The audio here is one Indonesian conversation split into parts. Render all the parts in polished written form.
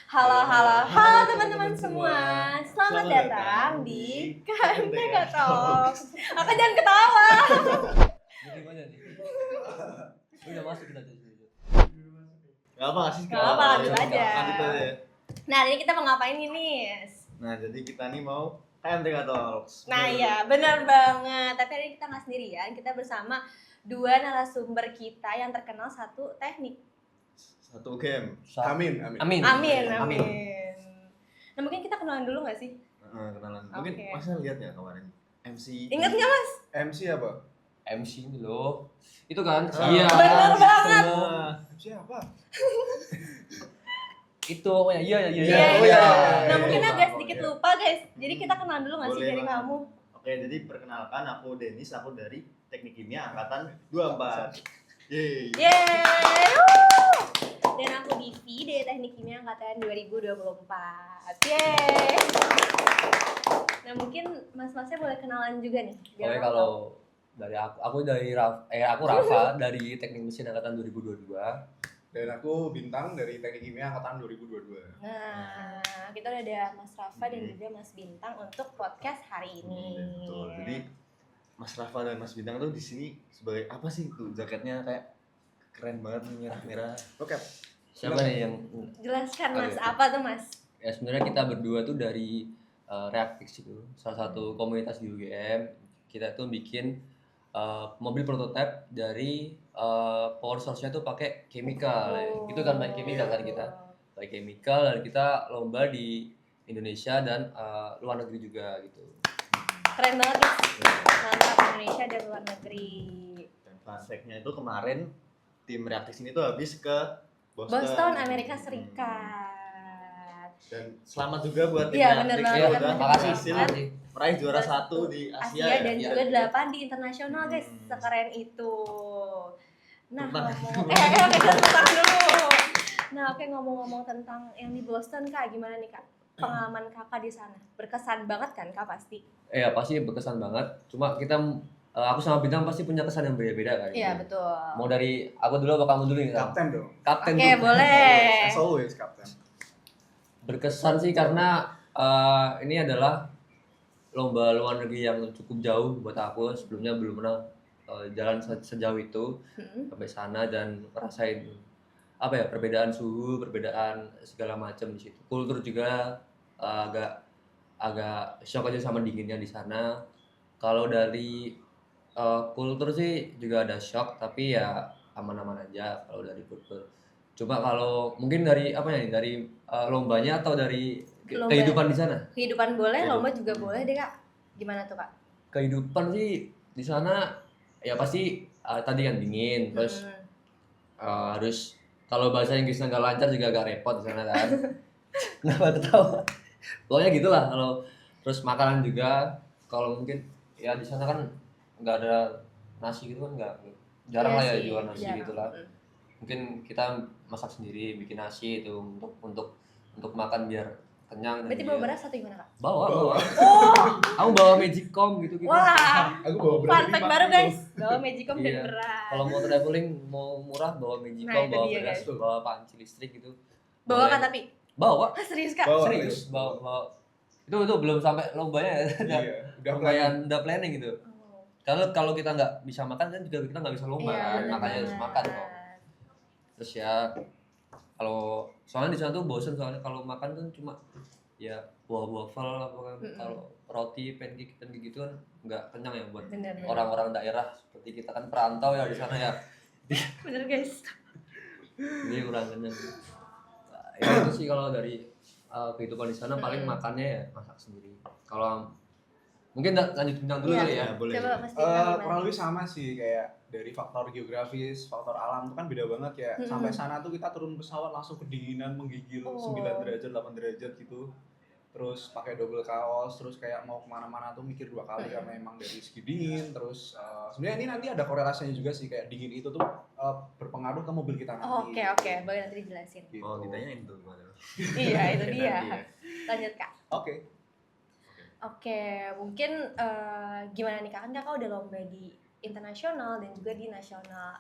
Halo teman-teman semua. Selamat datang di Kandega Talks. Aku jangan ketawa. Jadi mana nih? Udah masuk kita tuh. Gak apa sih? Gak apa, lanjut aja. Lanjut aja. Nah, ini kita mau ngapain ini? Nah, jadi kita nih mau Kandega Talks. Nah, iya, benar banget. Tapi hari ini kita nggak sendirian. Kita bersama dua narasumber kita yang terkenal satu teknik. Satu game. Amin. Amin. Nah, mungkin kita kenalan dulu nggak sih? Kenalan. Mungkin Oke. Masnya lihat ya kemarin MC. Ingat nggak, Mas? MC apa? MC ini loh. Itu kan? Iya. Bener banget. MC apa? Itu oh ya iya. Iya. Nah, mungkin Lupa, agak oh, sedikit iya. lupa, guys. Jadi kita kenalan dulu nggak sih Boleh, dari Mas. kamu? Oke, jadi perkenalkan aku Denis, aku dari Teknik Kimia angkatan 24. Yeay. Yeay! Woo! Dan aku Divi dari Teknik Kimia angkatan 2024. Yeay! Nah, mungkin mas-masnya boleh kenalan juga nih. biar Oke, aku kalau tahu. dari aku dari aku Rafa dari Teknik Mesin angkatan 2022. Dan aku Bintang dari Teknik Kimia angkatan 2022. Nah, kita udah ada Mas Rafa dan juga Mas Bintang untuk podcast hari ini. Betul. Jadi Mas Rafa dan Mas Bintang tuh di sini sebagai apa sih tuh jaketnya kayak keren banget nih, merah-merah. Oke. Siapa nih yang Jelaskan Mas, Oke. apa tuh Mas? ya sebenarnya kita berdua tuh dari Reactix itu, salah satu komunitas di UGM. Kita tuh bikin mobil prototipe dari power source-nya tuh pakai chemical. Itu kan pakai chemical kan kita. Pakai chemical dan kita lomba di Indonesia dan luar negeri juga gitu. Keren banget guys. Mantap, Indonesia dan luar negeri. Dan fun fact-nya itu kemarin tim Reactis ini tuh habis ke Boston, Amerika Serikat. Dan selamat juga buat tim Iya, bener Reactis banget. yang Iya, udah makasih. berhasil Makasih. meraih juara Juara 1 di Asia, dan ya? juga 8 di internasional guys. Sekeren itu. Nah, Tepuk tangan. kita tepuk dulu. Nah, oke, ngomong-ngomong tentang yang di Boston Kak, gimana nih Kak? Pengalaman Kakak di sana. Berkesan banget kan Kak pasti? Iya pasti berkesan banget. Cuma kita aku sama Bintang pasti punya kesan yang beda-beda kan. Iya, betul. Mau dari aku dulu apa kamu dulu nih? Kak? Kapten dong. Kapten Oke, tuh. boleh. As always kapten. Berkesan sih karena ini adalah lomba luar negeri yang cukup jauh buat aku. Sebelumnya belum pernah jalan sejauh itu sampai sana dan ngerasain apa ya, perbedaan suhu, perbedaan segala macam di situ. Kultur juga agak shock aja sama dinginnya di sana. Kalau dari kultur sih juga ada shock, tapi ya aman-aman aja kalau dari kultur. Cuma kalau mungkin dari apa ya, dari lombanya atau dari Lomba. kehidupan di sana? Kehidupan boleh, Kehidupan. lomba juga boleh deh Kak. Gimana tuh Kak? Kehidupan sih di sana ya pasti tadi kan dingin, terus harus kalau bahasa Inggrisnya nggak lancar juga agak repot di sana kan. Kenapa ketawa? Pokoknya gitulah. Kalau terus makanan juga, kalau mungkin ya di sana kan nggak ada nasi gitu kan, nggak jarang Iya lah ya sih, jual nasi jarang. gitu lah. Mungkin kita masak sendiri, bikin nasi itu untuk makan biar kenyang. Dan Berarti bawa beras atau gimana Kak? bawa. Oh, Aku bawa magicom gitu. wah. Aku bawa Fun berapa fact baru guys. Bawa magicom dan Iya. beras. Kalau mau traveling mau murah bawa magicom, Nah, itu bawa dia, beras, guys. bawa panci listrik gitu. Bawa Boleh. Kak tapi? Bawa. Serius Kak? Bawa. Serius bawa. Itu belum sampai lombanya ya. Iya, udah Udah planning gitu. Oh. Kalau kita nggak bisa makan kan juga kita nggak bisa lomba Iya, kan, bener makanya harus banget. makan kok. Terus ya kalau soalnya di sana tuh bosen, soalnya kalau makan kan cuma ya buah waffle apa kan. Kalau roti pancake dan gitu kan nggak kenyang ya buat Bener. orang-orang daerah seperti kita kan perantau ya di sana ya. Bener guys. Ini kurang kenyang. Ya itu sih kalau dari kehidupan di sana paling makannya ya masak sendiri. Kalau mungkin lanjut Bintang dulu Iya. kali ya. Boleh. Coba Mas Bintang gimana? kurang lebih sama sih, kayak dari faktor geografis, faktor alam itu kan beda banget ya. Sampai sana tuh kita turun pesawat langsung kedinginan menggigil Oh. 9 derajat, 8 derajat gitu. Terus pakai double kaos, terus kayak mau kemana-mana tuh mikir 2 kali karena emang dari segi dingin. Terus sebenarnya ini nanti ada korelasinya juga sih, kayak dingin itu tuh berpengaruh ke mobil kita Oh, nanti. oke. Boleh nanti dijelasin. Gitu. Oh, ditanyain tuh gimana? Iya, itu dia. Nanti ya. Lanjut Kak. Oke. Oke, mungkin gimana nih Kak? Kan Kakak udah lomba di internasional dan juga di nasional.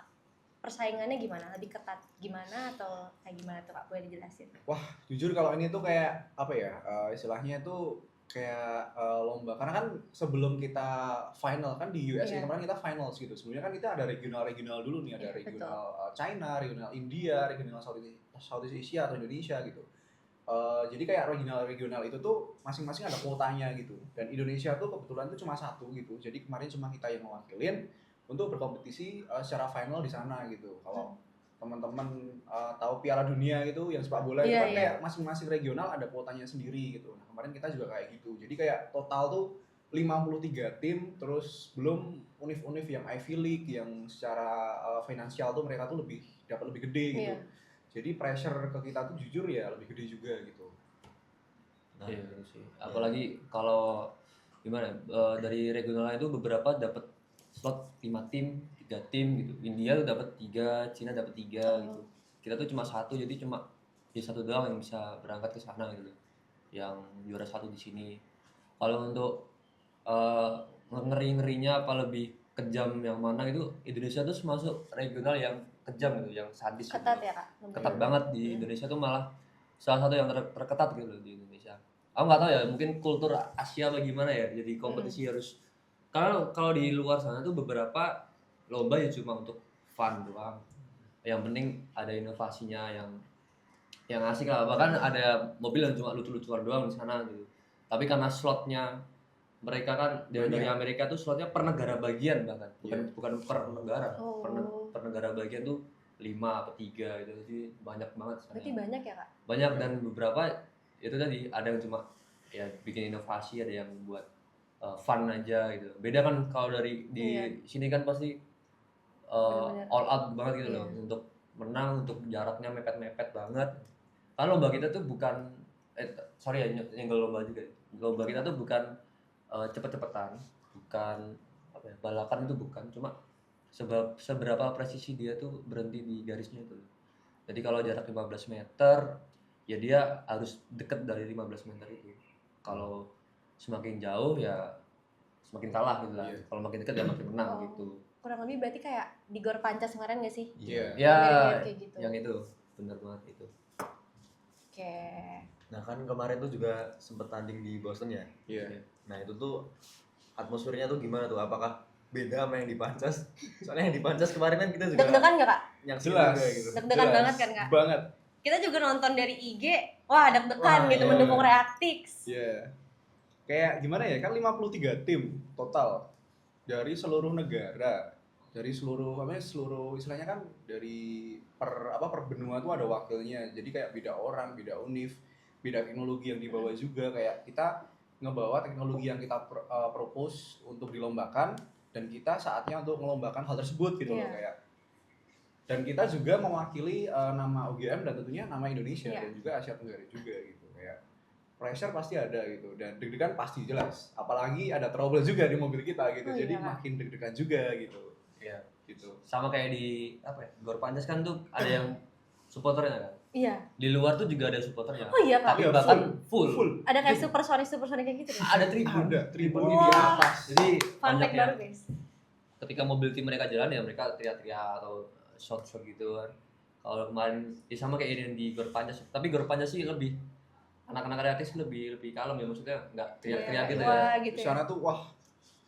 persaingannya gimana? Lebih ketat gimana atau kayak gimana tuh Kak? Boleh dijelasin? Jujur kalau ini tuh kayak apa ya, istilahnya tuh kayak lomba, karena kan sebelum kita final kan di USA Iya. kemarin kita finals gitu, sebenarnya kan kita ada regional dulu nih, ada Iya, regional China, regional India, regional Southeast Asia atau Indonesia gitu. Jadi kayak regional itu tuh masing-masing ada kuotanya gitu, dan Indonesia tuh kebetulan tuh cuma satu gitu, jadi kemarin cuma kita yang mewakilin untuk berkompetisi secara final di sana gitu. Kalau teman-teman tahu Piala Dunia gitu yang sepak bola itu Iya, kan iya. kayak masing-masing regional ada kuotanya sendiri gitu. Nah, kemarin kita juga kayak gitu. Jadi kayak total tuh 53 tim, terus belum univ-univ yang Ivy League yang secara finansial tuh mereka tuh dapat lebih gede gitu. Iya. Jadi pressure ke kita tuh jujur ya lebih gede juga gitu. Nah, Iya sih. Apalagi kalau gimana dari regional itu beberapa dapat slot 5 tim, 3 tim gitu. India tuh dapat 3, Cina dapat 3 gitu. Kita tuh cuma satu, jadi cuma satu doang yang bisa berangkat ke sana gitu. Yang juara satu di sini. Kalau untuk ngeri-ngerinya apa lebih kejam yang mana itu, Indonesia tuh masuk regional yang kejam gitu, yang sadis gitu. Ketat ya Kak? Ketat banget di Indonesia tuh malah salah satu yang terketat gitu loh di Indonesia. Aku nggak tahu ya, mungkin kultur Asia bagaimana ya, jadi kompetisi harus, karena kalau di luar sana tuh beberapa lomba ya cuma untuk fun doang, yang penting ada inovasinya yang asik lah, bahkan ada mobil yang cuma lucu-lucuan doang di sana gitu. Tapi karena slotnya mereka kan dari Amerika tuh slotnya per negara bagian, bahkan bukan per negara, per negara bagian tuh 5 atau 3 gitu, jadi banyak banget sana. Berarti banyak ya Kak? Banyak, dan beberapa itu tadi ada yang cuma ya bikin inovasi, ada yang buat fun aja gitu. Beda kan kalau dari di sini kan pasti all out banget gitu loh, untuk menang, untuk jaraknya mepet-mepet banget. Kan lomba kita tuh bukan sorry ya nyenggol lomba juga. Lomba kita tuh bukan cepet-cepetan, bukan apa ya, balapan itu bukan, cuma seberapa presisi dia tuh berhenti di garisnya tuh. Jadi kalau jarak 15 meter ya dia harus deket dari 15 meter itu. Kalau semakin jauh ya semakin kalah gitu lah. Kalau makin dekat ya makin menang gitu. Kurang lebih berarti kayak di Gor Pancas kemarin nggak sih? Iya. Ya, kayak gitu. yang itu benar banget itu. Oke. Nah kan kemarin tuh juga sempet tanding di Boston ya. Iya. Nah itu tuh atmosfernya tuh gimana tuh? Apakah beda sama yang di Pancas? Soalnya yang di Pancas kemarin kan kita juga Deg-degan nggak Kak? yang Jelas. juga gitu. Deg-degan banget kan Kak? Banget. Kita juga nonton dari IG, wah deg-degan Wah, gitu iya. mendukung Reactix. Iya. Kayak gimana ya? Kan 53 tim total dari seluruh negara. Dari seluruh istilahnya kan dari per benua tuh ada wakilnya. Jadi kayak beda orang, beda univ, beda teknologi yang dibawa juga. Kayak kita ngebawa teknologi yang kita propose untuk dilombakan, dan kita saatnya untuk melombakan hal tersebut gitu loh kayak. Dan kita juga mewakili nama UGM dan tentunya nama Indonesia dan juga Asia Tenggara juga gitu. Kayak pressure pasti ada gitu, dan deg-degan pasti jelas. Apalagi ada trouble juga di mobil kita gitu. Jadi makin deg-degan juga gitu. Iya, gitu. sama kayak di apa ya, Gor Pancas kan tuh ada yang supporternya kan. Iya. Di luar tuh juga ada supporternya. Oh iya Kak. Tapi bahkan full. Ada kayak supersonik kayak gitu deh. Ada tribun. Ada tribun di Wah. atas. Jadi Fun banyak fact yang baru guys. ketika mobil tim mereka jalan ya mereka teriak-teriak atau shot-shot gitu kan. Kalau kemarin ya sama kayak ini di Gor Pancas, tapi Gor Pancas sih lebih anak-anak Reactix lebih kalem ya, maksudnya nggak teriak-teriak gitu ya. Wah, gitu Di ya. sana tuh wah,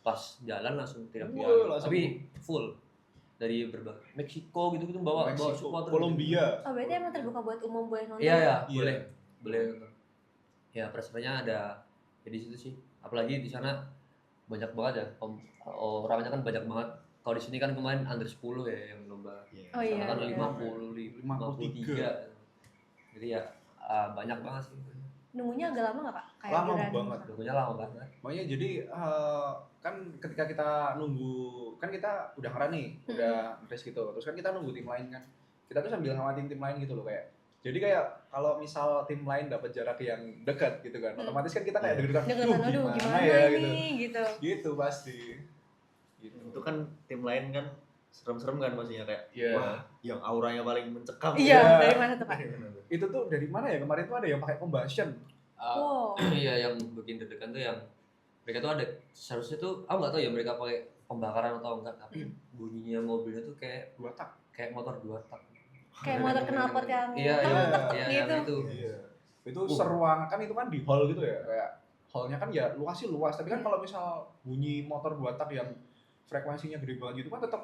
Pas jalan langsung teriak-teriak. Wah, Gitu. langsung. Tapi full dari berbagai Meksiko gitu bawa Meksiko, supporter. Kolombia. Oh berarti emang terbuka buat umum, boleh nonton? Iya ya, Iya. boleh. Ya pressure-nya ada ya di situ sih. Apalagi di sana banyak banget ya. Orangnya kan banyak banget. Kalau di sini kan kemarin under 10 ya yang lomba. Oh iya. Sana kan iya. 53. Jadi ya banyak banget sih. Nunggunya agak lama nggak Kak? Kayak Lama running banget. sama- Nunggunya lama banget. Makanya jadi kan ketika kita nunggu, kan kita udah ngerun nih, udah race gitu. Terus kan kita nunggu tim lain kan. Kita tuh sambil ngamatin tim lain gitu loh kayak. Jadi kayak kalau misal tim lain dapat jarak yang dekat gitu kan, otomatis kan kita kayak deg-degan, Deg-degan, aduh gimana ya nih gitu. Gitu pasti. Gitu. Itu kan tim lain kan serem-serem kan maksudnya kayak Iya. wah yang auranya paling mencekam. Iya, Iya. dari mana tuh Kak? Itu tuh dari mana ya? Kemarin tuh ada yang pakai combustion. Wow. Iya, yang bikin deg-degan tuh yang mereka tuh ada, seharusnya tuh aku nggak tahu ya mereka pakai pembakaran atau enggak, tapi bunyinya mobilnya tuh kayak Dua tak. kayak motor 2 tak. Kayak motor knalpot yang Iya, gitu. yang itu. Iya. Itu seruang kan itu kan di hall gitu ya, kayak hallnya kan ya luas sih luas, tapi kan Iya. kalau misal bunyi motor 2 tak yang frekuensinya gede banget gitu kan tetap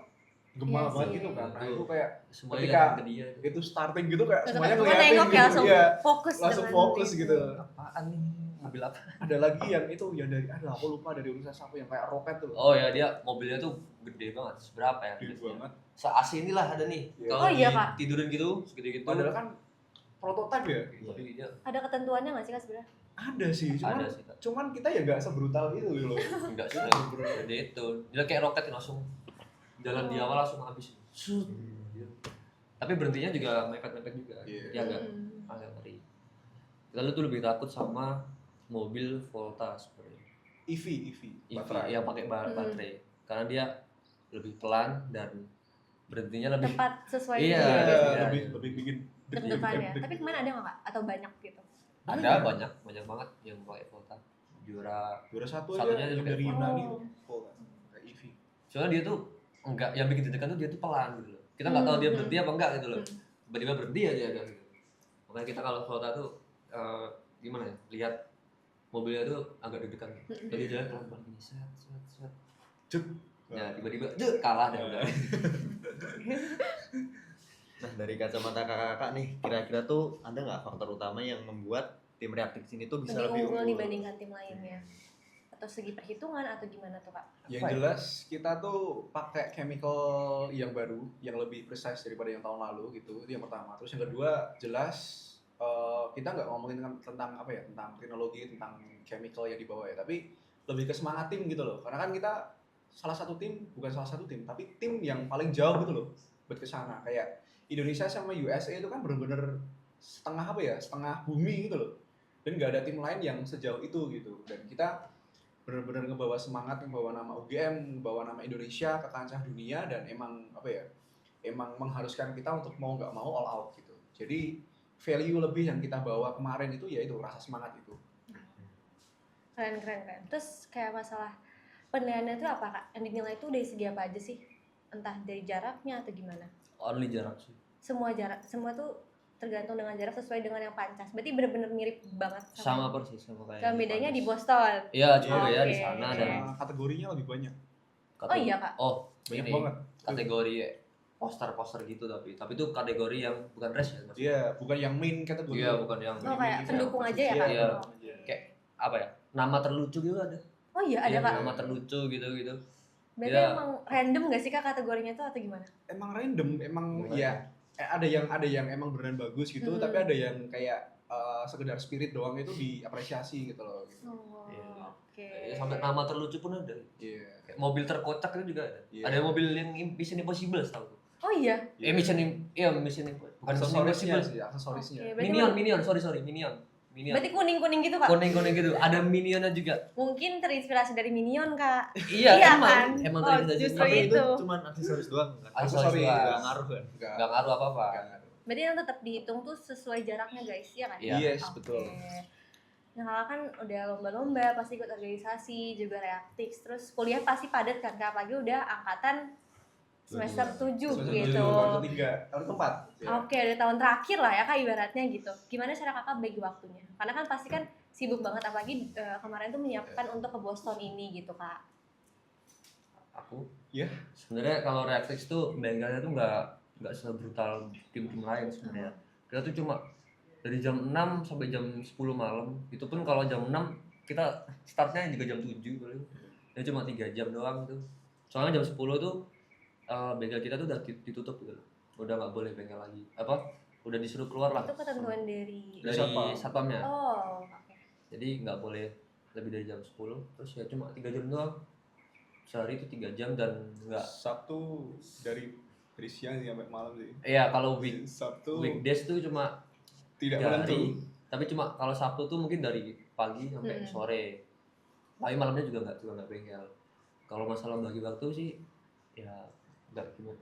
gema Iya banget sih. gitu kan. Nah Itu. itu kayak Semuanya Ketika- liatin ke dia. itu starting gitu kayak Terus semuanya teman-teman ngeliatin nengok gitu. ya langsung Iya, fokus langsung dengan fokus itu. gitu. Apaan nih? Mobil apa? Ada lagi yang itu yang dari aku lupa dari universitas apa yang kayak roket tuh. Oh ya, dia mobilnya tuh gede banget. Seberapa ya? Gede banget. Se-AC inilah ada nih. Iya. Kalau Oh iya, Kak. tidurin gitu, segede gitu. Padahal kan prototipe ya. Tapi dia Ada ketentuannya nggak sih Kak sebenarnya? Ada sih, ada sih. Kak. cuman kita ya nggak sebrutal itu gitu loh. Enggak sih. Gede itu. Dia kayak roket langsung jalan di awal langsung habis. Shoot. Tapi berhentinya juga mepet-mepet juga. Iya. Dia agak ngeri. Lalu tuh lebih takut sama mobil Volta sebenarnya. EV, baterai. Yang pakai baterai. Karena dia lebih pelan dan berhentinya lebih Tepat sesuai Iya. dia gitu. Iya. lebih bikin Deg-degan ya. Tapi kemarin ada nggak Kak? Atau banyak gitu? ada banyak banget yang pakai Volta. Juara juara satu Satunya aja yang juga dari Oh. Yunani tuh. Kayak EV. soalnya dia tuh enggak, yang bikin deg-degan tuh dia tuh pelan gitu loh. Kita nggak tahu dia berhenti apa enggak gitu loh. Tiba-tiba berhenti aja gitu. Makanya kita kalau Volta tuh gimana ya? Lihat mobilnya tuh agak deg-degan. Jadi jalan pelan-pelan gini, set. Cuk. Ya tiba-tiba kalah deh udah. Nah dari kacamata kakak-kakak nih, kira-kira tuh ada nggak faktor utama yang membuat tim Reaktif ini tuh bisa Lebih lebih unggul unggul? dibandingkan tim lainnya? Atau segi perhitungan atau gimana tuh Kak? Yang jelas kita tuh pakai chemical yang baru, yang lebih precise daripada yang tahun lalu gitu. Itu yang pertama. Terus yang kedua jelas kita nggak ngomongin tentang apa ya, tentang teknologi, tentang chemical yang dibawa ya, tapi lebih ke semangat tim gitu loh. Karena kan kita bukan salah satu tim, tapi tim yang paling jauh gitu loh buat ke sana. Kayak Indonesia sama USA itu kan bener-bener setengah bumi gitu loh. Dan nggak ada tim lain yang sejauh itu gitu. Dan kita benar-benar ngebawa semangat, ngebawa nama UGM, ngebawa nama Indonesia ke kancah dunia, dan emang emang mengharuskan kita untuk mau nggak mau all out gitu. Jadi value lebih yang kita bawa kemarin itu yaitu rasa semangat itu. Keren. Terus kayak masalah penilaiannya itu apa Kak? Yang dinilai itu dari segi apa aja sih? Entah dari jaraknya atau gimana? Only jarak sih. Semua tuh tergantung dengan jarak sesuai dengan yang pancas. Berarti bener-bener mirip banget Sama persis sama kayak. Cuma bedanya di Boston. Iya, cuma Oke. ya di sana dan Kategorinya lebih banyak. Oh iya Kak. Oh, Banyak ini banget. kategori poster gitu tapi itu kategori yang bukan race ya maksudnya. Iya, bukan yang main kategori. Iya, bukan yang Oh kayak pendukung aja ya Kak? Iya. Oh. Kayak apa ya? Nama terlucu gitu ada. Oh iya ada Iya, Kak. nama terlucu gitu. Berarti Iya. emang random gak sih Kak kategorinya itu atau gimana? Emang random, Bukan. ya ada yang emang beneran bagus gitu, tapi ada yang kayak sekedar spirit doang itu diapresiasi gitu loh. Gitu. Oh, Iya. oke. Ya, sampai nama terlucu pun ada. Iya. Kayak mobil terkocak itu juga ada. Iya. Ada mobil yang Mission Impossible tahu. Oh iya. Mission Impossible. Bukan Mission Aksesorisnya Impossible. sih, aksesorisnya. Oke, berarti Minion, sorry, Minion. Berarti kuning-kuning gitu Kak? Kuning gitu. Ada Minionnya juga. Mungkin terinspirasi dari Minion Kak. Iya, Iya emang. kan? Emang Oh, terinspirasi justru dari Tapi itu. itu cuma aksesoris doang kan? Aksesoris Nggak doang. ngaruh kan? Enggak. Nggak ngaruh apa-apa. Berarti yang tetap dihitung tuh sesuai jaraknya guys, ya kan? Iya. Yes, Oke. betul. Nah kakak kan udah lomba-lomba, pasti ikut organisasi, juga reaktif, terus kuliah pasti padat kan Kak, apalagi udah angkatan semester 7 gitu. Tahun ketiga, tahun keempat. Ya. Oke, udah tahun terakhir lah ya Kak ibaratnya gitu. Gimana cara kakak bagi waktunya? Karena kan pasti kan sibuk banget, apalagi kemarin tuh menyiapkan untuk ke Boston ini gitu Kak. Aku Iya. sebenarnya kalau reaktif tuh bengkelnya tuh nggak sebrutal tim-tim lain sebenarnya. Kita tuh cuma dari jam 6 sampai jam 10 malam. Itu pun kalau jam 6 kita startnya juga jam 7 paling. Ya cuma 3 jam doang tuh. Soalnya jam 10 tuh bengkel kita tuh udah ditutup gitu. Udah nggak boleh bengkel lagi. Udah disuruh keluar lah. Itu ketentuan dari Satpamnya. Oh, oke. Jadi nggak boleh lebih dari jam 10. Terus ya cuma 3 jam doang. Sehari itu 3 jam dan nggak. Sabtu dari siang sampai malam sih. Iya, kalau Sabtu weekdays tuh cuma tidak 3 menentu. hari. Tapi cuma kalau Sabtu tuh mungkin dari pagi sampai sore. Tapi malamnya juga nggak bengkel. Kalau masalah bagi waktu sih ya nggak gimana.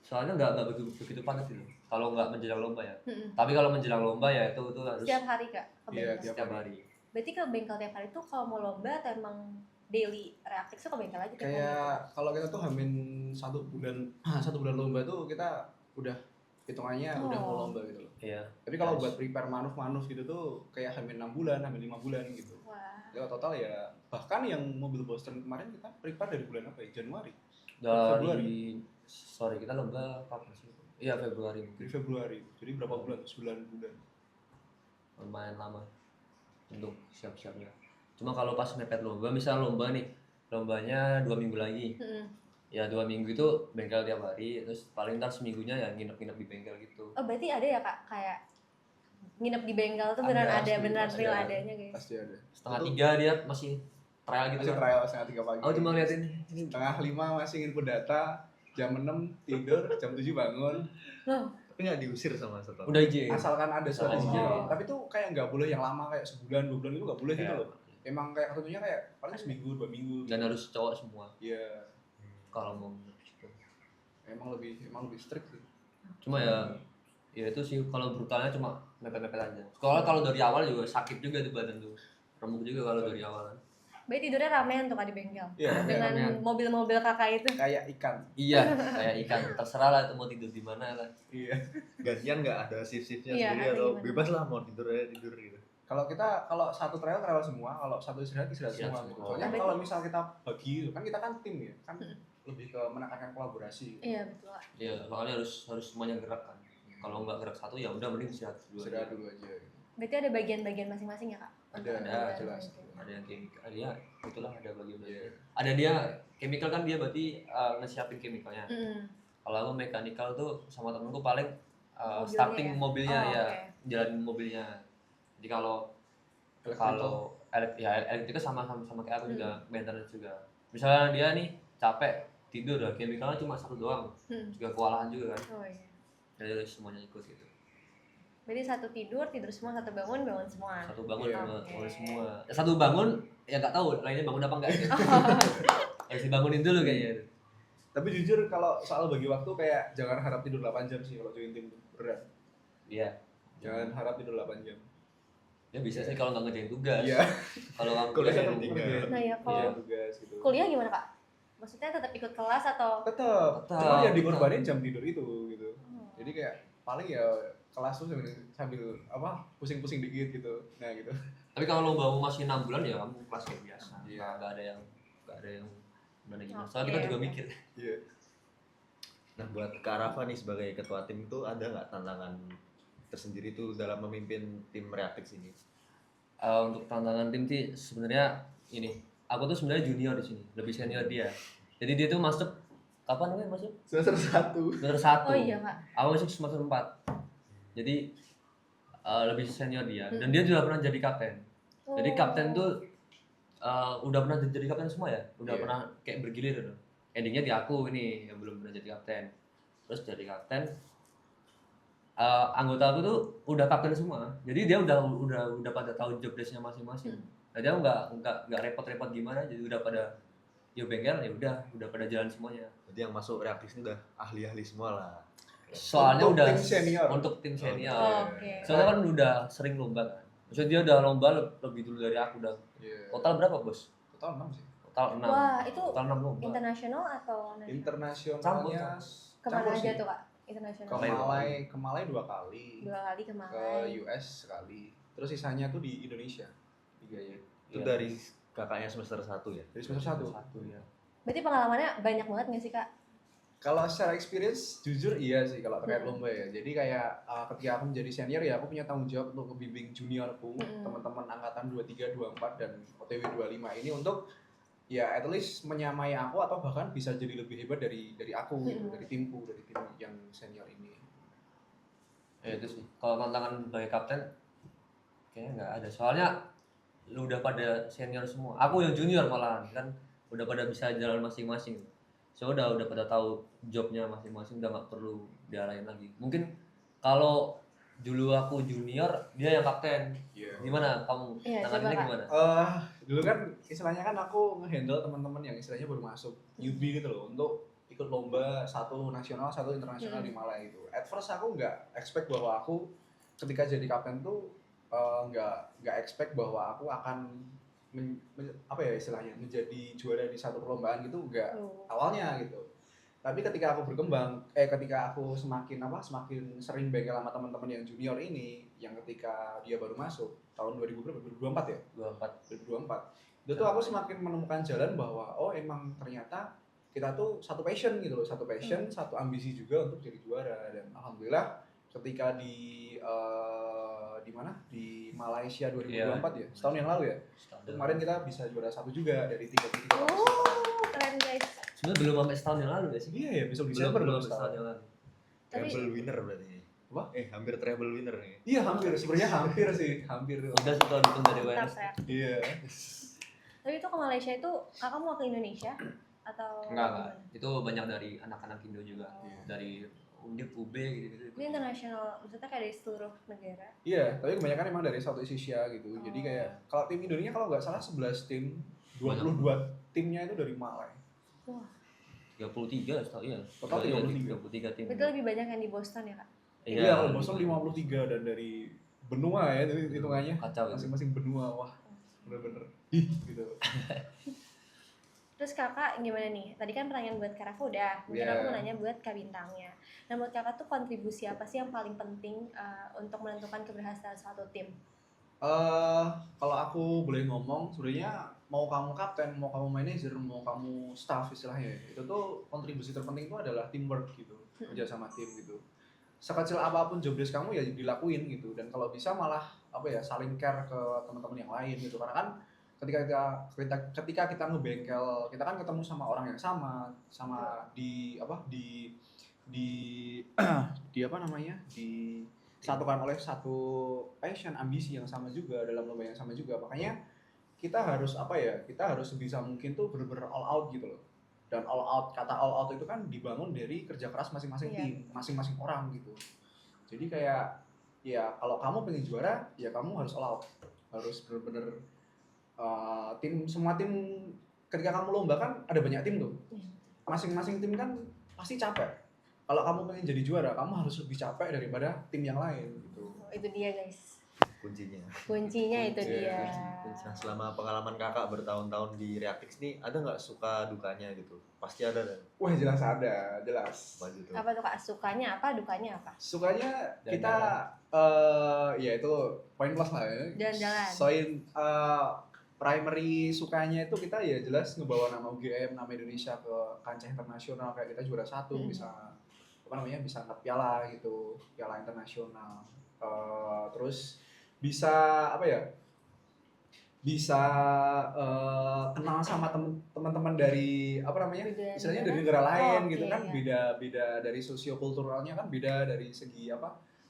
Soalnya nggak begitu padat gitu. Kalau nggak menjelang lomba ya. Tapi kalau menjelang lomba ya itu harus Setiap hari Kak ke Iya, bengkel. setiap hari. Berarti ke bengkel tiap hari tuh kalau mau lomba atau emang daily reaktif tuh ke bengkel aja tiap hari. Kayak kalau kita tuh hamin 1 bulan 1 bulan lomba tuh kita udah hitungannya udah mau lomba gitu loh. Iya. Tapi kalau Yes. buat prepare manuf gitu tuh kayak hamin 6 bulan, hamin 5 bulan gitu. Wah. Ya total ya bahkan yang mobil Boston kemarin kita prepare dari bulan apa ya? Januari. Februari. Sorry, kita lomba kapan sih? Iya, Februari. Dari Februari. Jadi berapa bulan? 9 bulan. Lumayan lama untuk siap-siapnya. Cuma kalau pas mepet lomba, misal lomba nih, lombanya 2 minggu lagi. Ya 2 minggu itu bengkel tiap hari, terus paling ntar seminggunya ya nginep-nginep di bengkel gitu. Oh berarti ada ya kak kayak nginep di bengkel tuh beneran ada, pasti, beneran pasti real ada. adanya guys. Pasti ada. Setengah Itu 3 dia masih trial gitu. masih kan. trial setengah 3 pagi. Aku cuma ngeliatin ini. Setengah 5 masih input data, jam 6 tidur, jam 7 bangun. Loh, Tapi nggak diusir sama setor. Udah izin. Asalkan ada surat Asalkan izin. izin. Tapi tuh kayak nggak boleh yang lama kayak sebulan, 2 bulan itu nggak boleh gitu Iya. loh. Emang kayak ketentunya kayak paling seminggu, 2 minggu. Dan harus cowok semua Iya, kalau mau nginep gitu. emang lebih strict sih. Cuma ya itu sih kalau brutalnya cuma mepet-mepet aja. Kalau dari awal juga sakit juga tuh badan tuh. Remuk juga kalau dari awal. berarti tidurnya ramean tuh kak di bengkel. Iya, Dengan ramean. mobil-mobil kakak itu. kayak ikan. Iya, kayak ikan. Terserah lah itu mau tidur di mana lah. Iya. Gantian nggak ada shift-shiftnya Iya, sendiri ada atau gimana? bebas lah mau tidur aja tidur gitu. Kalau satu trial semua, kalau satu istirahat Istirahat semua. semua. Gitu. Soalnya Berarti- kalau misal kita bagi itu kan kita kan tim ya, kan lebih ke menekankan kolaborasi. Iya betul kak. Iya, soalnya harus semuanya gerak kan. Kalau nggak gerak satu ya udah mending istirahat dulu. Istirahat dulu aja. Berarti ada bagian-bagian masing-masing ya kak? Ada, jelas. Ada yang chemical, ya itulah ada bagian Iya. Ada dia chemical kan dia berarti ngesiapin chemicalnya. Mm. Kalau aku mechanical tuh sama temenku paling Mobilnya starting ya? mobilnya Oh, ya, oke. jalanin mobilnya. Jadi kalau elektrika sama kayak aku juga maintenance juga. Misalnya dia nih capek tidur lah, chemicalnya cuma satu doang, juga kewalahan juga kan. Oh iya. Jadi semuanya ikut gitu. Berarti satu tidur semua, satu bangun semua. Satu bangun Iya. bangun semua. Satu bangun ya nggak tahu lainnya bangun apa enggak gitu. Harus dibangunin dulu kayaknya. Tapi jujur kalau soal bagi waktu kayak jangan harap tidur 8 jam sih kalau join tim tuh. Berat. Iya. Jangan harap tidur 8 jam. Ya bisa sih kalau nggak ngerjain tugas. Iya. Kalau kamu Kuliah kerjain kan tinggal. Nah ya Iya, kalau tugas gitu. kuliah gimana kak? Maksudnya tetap ikut kelas atau? Tetap. Tetap. Cuma yang dikorbanin jam tidur itu gitu. Oh. Jadi kayak paling ya kelas tuh sambil apa pusing-pusing dikit gitu. Nah gitu. Tapi kalau lombamu masih 6 bulan ya kamu kelas kayak biasa. Iya. Nggak ada yang gimana. Soalnya kita Oke, juga oke. mikir. Iya. Nah buat Kak Rafa nih sebagai ketua tim itu ada nggak tantangan tersendiri tuh dalam memimpin tim reaktif ini? Untuk tantangan tim sih sebenarnya ini. Aku tuh sebenarnya junior di sini, lebih senior dia. Jadi dia tuh masuk kapan nih masuk? Semester 1. Semester 1. Oh iya kak. Aku masuk semester 4. Jadi lebih senior dia dan dia juga pernah jadi kapten. Jadi kapten tuh udah pernah jadi kapten semua ya? Udah Iya. pernah kayak bergilir gitu. Endingnya di aku ini yang belum pernah jadi kapten. Terus jadi kapten anggota aku tuh udah kapten semua. Jadi dia udah pada tahu job desk-nya masing-masing. Nah, dia nggak repot-repot gimana, jadi udah pada yo bengkel ya udah pada jalan semuanya. Jadi yang masuk reaktif ini udah ahli-ahli semua lah. Soalnya Untuk udah tim senior. untuk tim senior. Oh, oke. Soalnya kan udah sering lomba kan. Maksudnya dia udah lomba lebih dulu dari aku udah. Iya. Total berapa, Bos? Total 6 sih. Total 6. Wah itu Total 6 lomba. internasional atau nasional? Internasionalnya Kemana campur aja sih. tuh kak? Internasional. Ke Malai 2 kali. 2 kali ke Ke Malai. US sekali. Terus sisanya tuh di Indonesia. 3 ya. Itu Iya. dari kakaknya semester 1 ya? Dari semester 1. Satu ya. Berarti pengalamannya banyak banget nggak sih kak? Kalau secara experience jujur iya sih kalau terkait lomba ya. Jadi kayak ketika aku menjadi senior ya aku punya tanggung jawab untuk membimbing juniorku, teman-teman angkatan 23, 24 dan OTW 25 ini untuk ya at least menyamai aku atau bahkan bisa jadi lebih hebat dari aku gitu, dari timku, dari tim yang senior ini. Ya itu sih. Kalau tantangan sebagai kapten kayaknya nggak ada. Soalnya lu udah pada senior semua. Aku yang junior malahan kan udah pada bisa jalan masing-masing. So udah pada tahu jobnya masing-masing, udah nggak perlu diarahin lagi. Mungkin kalau dulu aku junior, dia yang kapten. Iya. Gimana kamu? Iya, Tangannya coba, Kak. gimana? Dulu kan istilahnya kan aku ngehandle teman-teman yang istilahnya baru masuk newbie gitu loh untuk ikut lomba satu nasional satu internasional di Malai gitu. At first aku nggak expect bahwa aku ketika jadi kapten tuh nggak expect bahwa aku akan apa ya istilahnya menjadi juara di satu perlombaan gitu enggak Oh. awalnya gitu. Tapi ketika aku berkembang, ketika aku semakin sering bengkel sama teman-teman yang junior ini, yang ketika dia baru masuk tahun 2000 berapa? 2024 ya? 24. 2024. Itu tuh aku semakin menemukan jalan bahwa oh emang ternyata kita tuh satu passion gitu loh, satu passion, satu ambisi juga untuk jadi juara. Dan alhamdulillah ketika di mana? Di Malaysia 2024 ya, setahun yang lalu ya. Itu kemarin kita bisa juara satu juga dari tiga Oh, keren guys. Sebenarnya belum sampai setahun yang lalu ya sih. Iya ya, besok Belum Desember belum belum sampai setahun yang lalu. Tapi- Treble winner berarti. Apa? Hampir treble winner nih. Iya hampir, sebenarnya hampir sih, hampir. Udah setelah dukung dari Mantap WNS. ya. Iya. Tapi itu ke Malaysia itu kakak mau ke Indonesia atau Enggak. gimana? Itu banyak dari anak-anak Indo juga. Iya. Dari Undip, UB gitu-gitu. Ini internasional, maksudnya kayak dari seluruh negara. Iya, tapi kebanyakan emang dari Southeast Asia gitu. Jadi Oh. kayak kalau tim Indonesia kalau nggak salah 11 tim, 22 timnya itu dari Malai. Wah, 33 setahu ya. Total 33. 33 tim. itu lebih banyak yang di Boston ya kak? Iya, kalau Boston 53 dan dari benua ya itu hitungannya. Kacau itu. Masing-masing benua. Wah, bener-bener. Ih, gitu. Terus kakak gimana nih? Tadi kan pertanyaan buat Kak Rafa udah, mungkin Iya. aku mau nanya buat Kak Bintangnya. Nah buat kakak tuh kontribusi apa sih yang paling penting untuk menentukan keberhasilan suatu tim? Kalau aku boleh ngomong, sebenarnya mau kamu kapten, mau kamu manajer, mau kamu staff istilahnya, itu tuh kontribusi terpenting itu adalah teamwork gitu, kerja sama tim gitu. Sekecil apapun job desk kamu ya dilakuin gitu, dan kalau bisa malah apa ya saling care ke teman-teman yang lain gitu, karena kan ketika kita ngebengkel, kita kan ketemu sama orang yang sama di di di apa namanya disatukan oleh satu passion, ambisi yang sama juga dalam lomba yang sama juga. Makanya kita harus kita harus sebisa mungkin tuh bener-bener all out gitu loh. Dan kata all out itu kan dibangun dari kerja keras masing-masing Iya. tim, masing-masing orang gitu. Jadi kayak ya kalau kamu pengen juara ya kamu harus all out, harus bener-bener semua tim. Ketika kamu lomba kan ada banyak tim tuh, Iya. masing-masing tim kan pasti capek. Kalau kamu pengen jadi juara, kamu harus lebih capek daripada tim yang lain gitu. Oh, itu dia guys, Kuncinya. kuncinya itu Kunci. dia. Nah, selama pengalaman kakak bertahun-tahun di Reactix nih, ada nggak suka dukanya gitu? Pasti ada kan? Wah jelas ada, jelas. Maju tuh. Apa tuh kak, sukanya apa, dukanya apa? Sukanya kita ya itu poin plus lah ya. Jalan-jalan. Primary sukanya itu kita ya jelas ngebawa nama UGM, nama Indonesia ke kancah internasional, kayak kita juara satu bisa bisa angkat piala gitu, piala internasional. Terus bisa bisa kenal sama teman-teman dari istilahnya dari negara lain gitu kan, iya. beda dari sosiokulturalnya kan, beda dari segi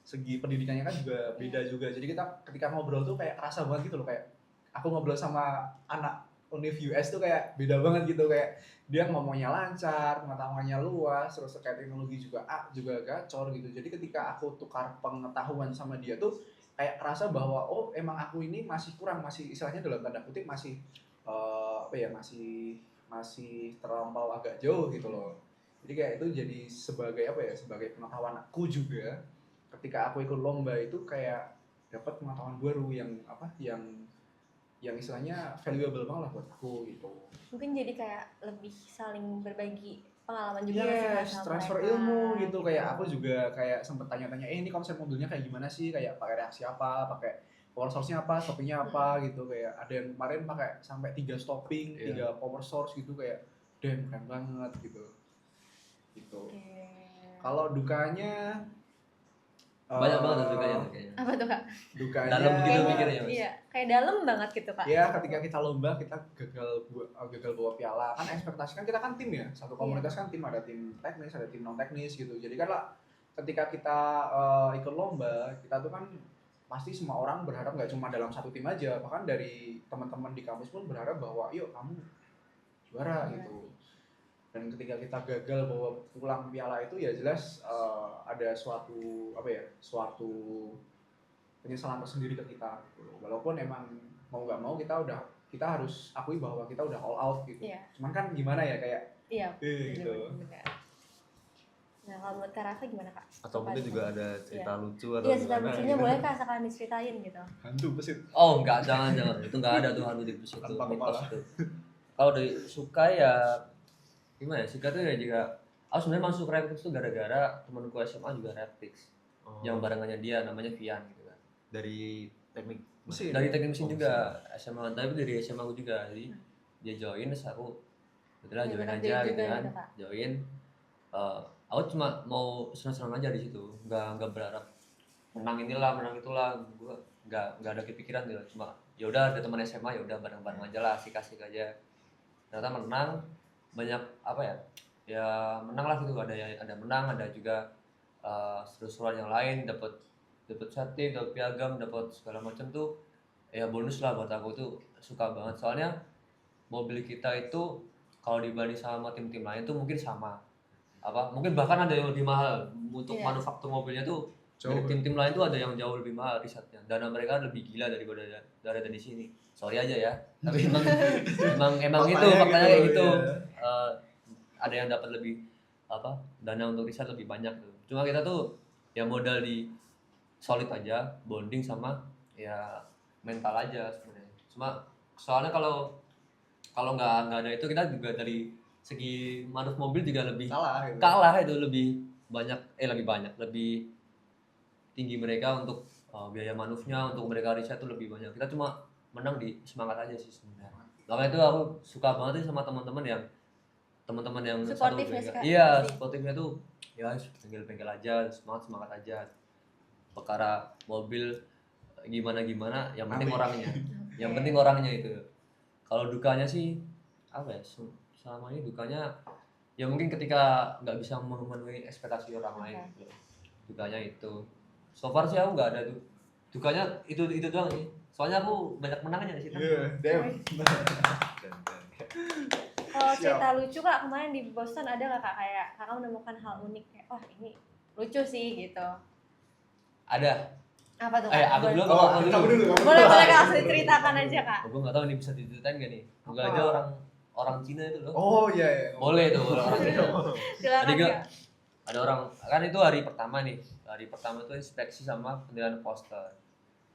segi pendidikannya kan juga beda juga. Jadi kita ketika ngobrol tuh kayak kerasa banget gitu loh, kayak aku ngobrol sama anak Univ US tuh kayak beda banget gitu, kayak dia ngomongnya lancar, pengetahuannya luas, terus terkait teknologi juga gacor gitu. Jadi ketika aku tukar pengetahuan sama dia tuh kayak kerasa bahwa oh emang aku ini masih kurang, masih istilahnya dalam tanda kutip masih masih terlampau agak jauh gitu loh. Jadi kayak itu jadi sebagai pengetahuan aku juga. Ketika aku ikut lomba itu kayak dapat pengetahuan baru yang istilahnya valuable banget lah buat aku gitu. Mungkin jadi kayak lebih saling berbagi pengalaman juga nggak sih, Kak, Yes, sama transfer mereka, ilmu gitu. Kayak aku juga kayak sempet tanya-tanya, ini konsep mobilnya kayak gimana sih? Kayak pakai reaksi apa, pakai power source-nya apa, stopping-nya apa gitu. Kayak ada yang kemarin pakai sampai 3 stopping, 3 power source gitu, kayak damn keren banget gitu. Gitu. Oke. Kalau dukanya Banyak banget dukanya tuh kayaknya. Apa tuh kak? dukanya Dalam gitu Kayaknya- mikirnya, Mas. Iya, kayak dalam banget gitu kak. ya ketika kita lomba kita gagal bawa piala, kan ekspektasi kan kita kan tim ya, satu komunitas kan tim, ada tim teknis ada tim non teknis gitu. Jadi kan lah ketika kita ikut lomba, kita tuh kan pasti semua orang berharap nggak cuma dalam satu tim aja, bahkan dari teman-teman di kampus pun berharap bahwa yuk kamu juara gitu. Dan ketika kita gagal bawa pulang piala itu ya jelas ada suatu penyesalan tersendiri ke kita gitu. Walaupun emang mau nggak mau kita harus akui bahwa kita udah all out gitu. Iya. Cuman kan gimana ya kayak Iya. gitu. Benar. Nah kalau menurut Kak Rafa gimana Kak? Atau mungkin juga ada cerita lucu atau Iya cerita gimana lucunya gitu. boleh Kak asalkan diceritain gitu. Hantu pesit. Oh enggak, jangan itu enggak ada tuh hantu di bus itu, Tanpa mitos kepala. itu. Kalau dari suka ya gimana ya, suka tuh ya juga aku sebenarnya masuk Rapix tuh gara-gara temanku SMA juga Rapix Oh, yang barengannya dia namanya Vian gitu kan. dari teknik Mesin. Dari teknik mesin Oh, juga SMA, tapi dari SMA aku juga, jadi dia join terus aku betul Ya, join benar, aja join gitu juga kan, gitu, Kak. join. Aku cuma mau senang-senang aja di situ, nggak berharap menang inilah menang itulah, gue nggak ada kepikiran gitu, cuma ya udah ada teman SMA ya udah bareng-bareng aja lah, asik-asik aja. Ternyata menang banyak apa ya, ya menang lah gitu, ada menang, ada juga seru-seruan yang lain, dapat setting, dapat piagam, dapat segala macam tuh ya bonus lah buat aku tuh, suka banget soalnya mobil kita itu kalau dibanding sama tim-tim lain tuh mungkin sama apa mungkin bahkan ada yang lebih mahal untuk Iya. manufaktur mobilnya tuh. Jauh. Dari tim-tim lain tuh ada yang jauh lebih mahal risetnya, dana mereka lebih gila daripada dari sini, sorry aja ya tapi emang itu faktanya kayak gitu. Iya. Ada yang dapat lebih apa dana untuk riset lebih banyak tuh, cuma kita tuh ya modal di solid aja, bonding sama ya mental aja sebenarnya. Cuma soalnya kalau nggak ada itu, kita juga dari segi manuf mobil juga lebih Kalah gitu. kalah itu, lebih banyak lebih tinggi mereka untuk biaya manufnya, untuk mereka riset tuh lebih banyak, kita cuma menang di semangat aja sih sebenarnya. Makanya itu aku suka banget sih sama teman-teman yang satu Suportif ya, bengkel. Kak, Iya, pasti. sportifnya tuh ya bengkel aja, semangat aja, perkara mobil gimana yang penting Amin. orangnya, yang penting orangnya itu. Kalau dukanya sih apa ya, selama ini dukanya ya mungkin ketika nggak bisa memenuhi ekspektasi orang lain gitu. Dukanya itu so far sih aku nggak ada tuh dukanya, itu doang sih, soalnya aku banyak menangnya di situ. Iya, damn. Kalau Siap. cerita lucu Kak kemarin di Boston ada nggak Kak kayak Kakak menemukan hal unik kayak wah ini lucu sih gitu. Ada. Apa tuh Kak? Aku dulu. Kamu dulu. Boleh Kak langsung diceritakan aja Kak. Gue nggak tahu ini bisa diceritain gak nih. Gue Apa? aja orang Cina itu loh. Oh iya iya. Boleh tuh orang Cina. Silakan Jadi Kak. ada orang kan itu hari pertama nih. Hari pertama itu inspeksi sama penilaian poster.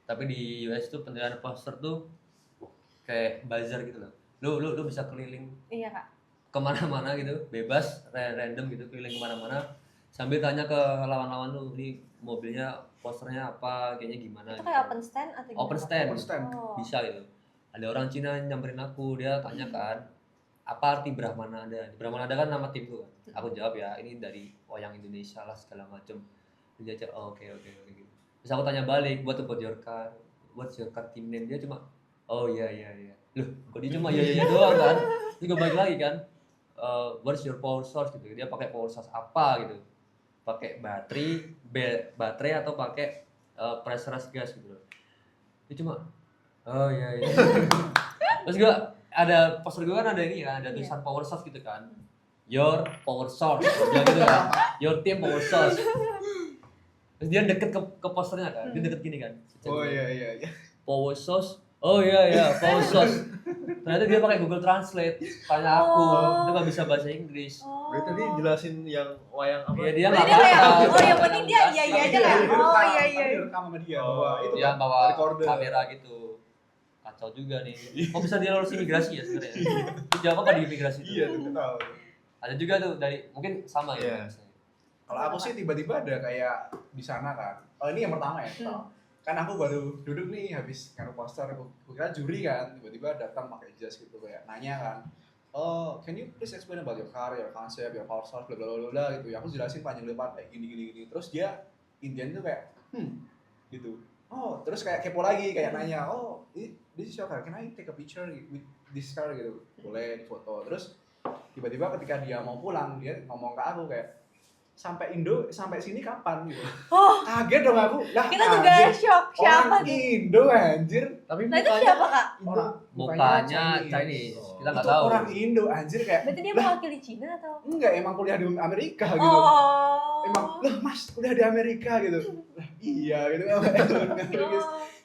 Tapi di US tuh penilaian poster tuh kayak bazar gitu loh. Lu bisa keliling Iya Kak. kemana-mana gitu, bebas, random gitu, keliling kemana-mana sambil tanya ke lawan-lawan lu, nih mobilnya posternya apa, kayaknya gimana Itu gitu. kayak open stand atau gimana? Open Kak? stand. Open stand. Oh. Bisa gitu. Ada orang Cina nyamperin aku, dia tanya kan apa arti Brahmana ada. Brahmana ada kan nama tim tuh kan. Aku jawab ya ini dari wayang Indonesia lah segala macem. Dia aja oke gitu. Terus aku tanya balik, buat your car, what's your car team name? Dia cuma oh iya. Loh kok dia cuma iya doang kan. Terus gue balik lagi kan, what's your power source gitu. Dia pakai power source apa gitu, pakai baterai atau pakai pressurized gas gitu loh. Dia cuma oh iya. Terus gue ada poster gue kan ada ini kan, ada tulisan power source gitu kan, your power source gitu kan, your team power source. Terus dia deket ke posternya kan, dia deket gini kan. Oh iya. Power source. Oh iya, power source. Ternyata dia pakai Google Translate. Tanya aku, dia nggak bisa bahasa Inggris. Oh. Berarti tadi jelasin yang wayang apa? Iya, dia Berarti nggak dia kayak, apa-apa. oh yang penting dia iya aja kan. Oh iya. Direkam sama dia. Bahwa itu Dia kan, bawa recorder. kamera gitu. Kacau juga nih. Kok bisa dia lulus imigrasi ya sebenarnya? Dia jawab apa di imigrasi itu? Iya, tuh tahu. Ada juga tuh dari mungkin sama ya. Iya. Kalau aku sih tiba-tiba ada kayak di sana kan. Oh ini yang pertama ya. Kan aku baru duduk nih habis ngaruh poster, aku kira juri kan, tiba-tiba datang pakai jas gitu kayak nanya kan, oh can you please explain about your car, your concept, your power source, bla bla bla bla gitu. Ya aku jelasin panjang lebar kayak gini. Terus dia intinya tuh kayak gitu. Oh terus kayak kepo lagi kayak nanya, oh this is your car, can I take a picture with this car gitu? Boleh foto. Terus tiba-tiba ketika dia mau pulang dia ngomong ke aku kayak sampai Indo sampai sini kapan gitu. Oh. Kaget dong aku. Lah, Kita juga shock. Siapa orang tuh? Indo anjir. Tapi Nah itu siapa Kak? Orang Mukanya Chinese. Kita nggak itu tahu. orang Indo anjir kayak Berarti dia mewakili Cina atau? enggak emang kuliah di Amerika gitu. Oh. Emang lah Mas kuliah di Amerika gitu. Lah iya gitu.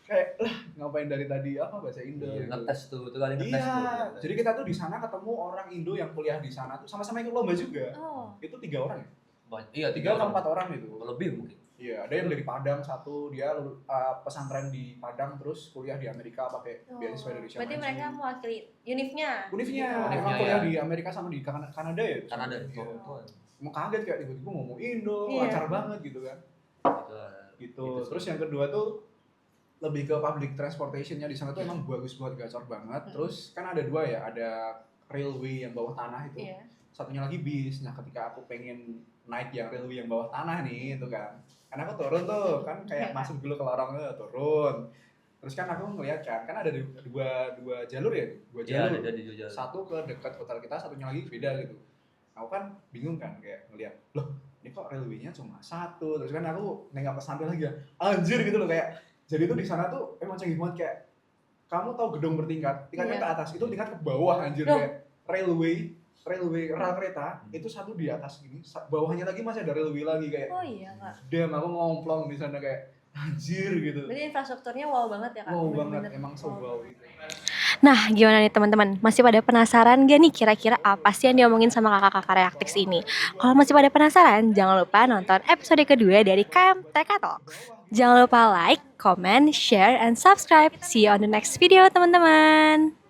Kayak lah ngapain dari tadi apa bahasa Indo. Iya, gitu. ngetes tuh kali ngetes Iya, tuh. jadi kita tuh di sana ketemu orang Indo yang kuliah di sana tuh sama-sama ikut lomba juga. Oh. Itu 3 orang ya? Iya, 3 atau 4 orang. orang itu. Lebih mungkin. Iya, ada yang dari Padang satu, dia pesantren di Padang terus kuliah di Amerika pakai beasiswa dari Berarti Syamaji. mereka mewakili univnya. Univnya, Univnya, emang kuliah ya. di Amerika sama di Kanada ya? Kanada, Iya. Toronto. Emang kaget kayak tiba-tiba ngomong Indo, Iya. lancar banget gitu kan. Gitu. Gitu. Gitu sih. Terus yang kedua tuh lebih ke public transportation-nya di sana tuh emang bagus buat gacor banget. Terus kan ada 2 ya, ada railway yang bawah tanah itu. Iya. Satunya lagi bis. Nah, ketika aku pengen naik yang railway yang bawah tanah nih, itu kan. Karena aku turun tuh, kan kayak masuk dulu ke lorongnya, turun. Terus kan aku ngeliat kan ada dua jalur ya, dua Iya, jalur. ada di Jogja. Satu ke dekat hotel kita, satunya lagi beda gitu. Aku kan bingung kan kayak ngeliat, loh ini kok railway-nya cuma satu. Terus kan aku nengok ke samping lagi ya, anjir gitu loh kayak. Jadi tuh di sana tuh emang canggih banget kayak kamu tahu gedung bertingkat, tingkatnya Iya. ke atas, itu tingkat ke bawah anjir Loh. kayak railway rel kereta itu satu di atas gini, bawahnya lagi masih ada railway lagi kayak. Oh iya Kak. Damn, aku ngomplong di sana kayak anjir gitu. Berarti infrastrukturnya wow banget ya Kak. Wow Bener-bener banget, emang so wow. wow gitu. Nah, gimana nih teman-teman? Masih pada penasaran gak nih kira-kira apa sih yang diomongin sama kakak-kakak Reaktix ini? Kalau masih pada penasaran, jangan lupa nonton episode kedua dari KMTK Talks. Jangan lupa like, comment, share, and subscribe. See you on the next video teman-teman.